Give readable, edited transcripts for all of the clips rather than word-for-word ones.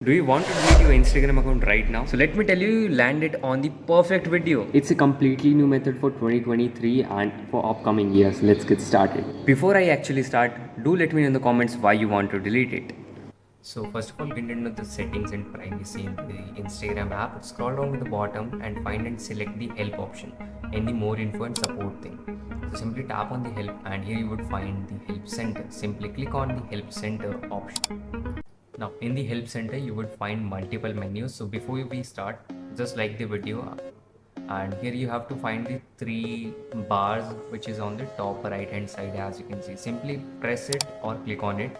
Do you want to delete your Instagram account right now? So let me tell you, you landed on the perfect video. It's a completely new method for 2023 and for upcoming years. Let's get started. Before I actually start, do let me know in the comments why you want to delete it. So first of all, get into the settings and privacy in the Instagram app. Scroll down to the bottom and find and select the help option and the more info and support thing. So simply tap on the help and here you would find the help center. Simply click on the help center option. Now in the help center you would find multiple menus. So before we start, just like the video, and here you have to find the three bars which is on the top right hand side. As you can see, simply press it or click on it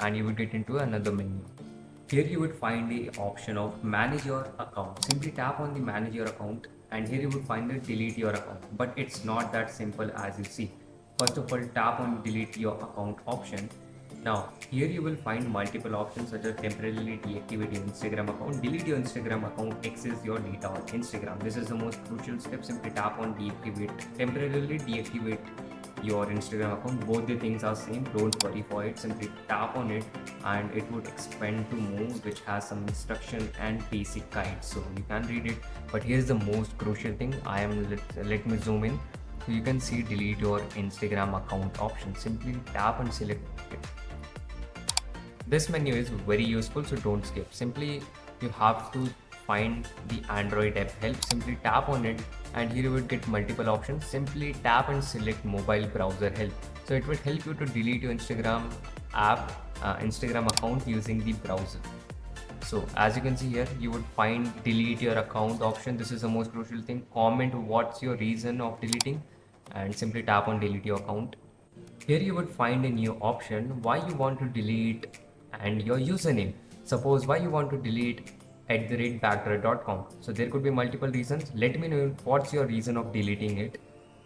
and you will get into another menu. Here you would find the option of manage your account. Simply tap on the manage your account and here you would find the delete your account. But it's not that simple as you see. First of all, tap on delete your account option. Now here you will find multiple options such as temporarily deactivate your Instagram account, delete your Instagram account, access your data on Instagram. This is the most crucial step. Simply tap on deactivate, temporarily deactivate your Instagram account. Both the things are same, don't worry for it. Simply tap on it and it would expand to more, which has some instruction and basic guides, so you can read it. But here's the most crucial thing. Let me zoom in so you can see delete your Instagram account option. Simply tap and select it. This menu is very useful, so don't skip. Simply you have to find the Android app help. Simply tap on it and here you would get multiple options. Simply tap and select mobile browser help. So it would help you to delete your Instagram app, Instagram account using the browser. So as you can see here, you would find delete your account option. This is the most crucial thing. Comment what's your reason of deleting and simply tap on delete your account. Here you would find a new option why you want to delete and your username. Suppose why you want to delete @backdroid.com. So there could be multiple reasons. Let me know what's your reason of deleting it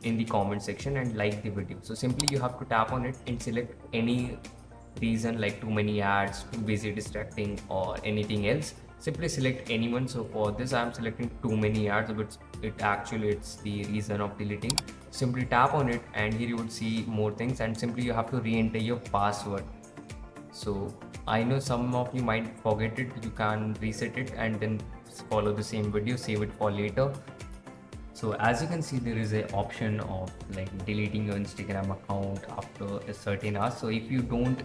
in the comment section and like the video. So simply you have to tap on it and select any reason like too many ads, too busy distracting or anything else. Simply select anyone. So for this I am selecting too many ads, but it's the reason of deleting. Simply tap on it and here you would see more things and simply you have to re-enter your password. So I know some of you might forget it. You can reset it and then follow the same video, save it for later. So as you can see, there is a option of like deleting your Instagram account after a certain hour. So if you don't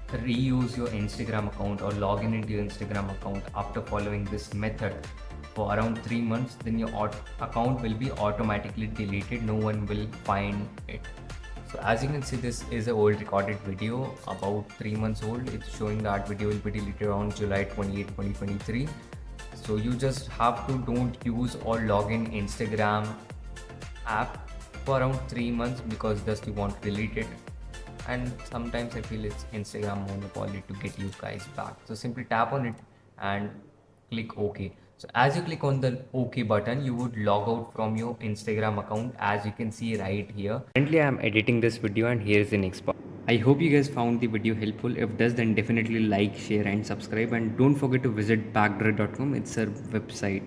reuse your Instagram account or log in into your Instagram account after following this method for around 3 months, then your account will be automatically deleted. No one will find it. So as you can see, this is an old recorded video about 3 months old. It's showing that video will be deleted on July 28, 2023. So you just have to don't use or log in Instagram app for around 3 months because just you want to delete it. And sometimes I feel it's Instagram monopoly to get you guys back. So simply tap on it and click OK. So as you click on the OK button, you would log out from your Instagram account, as you can see right here. Currently I am editing this video and here is the next part. I hope you guys found the video helpful. If does, then definitely like, share and subscribe, and don't forget to visit backdroid.com. It's our website.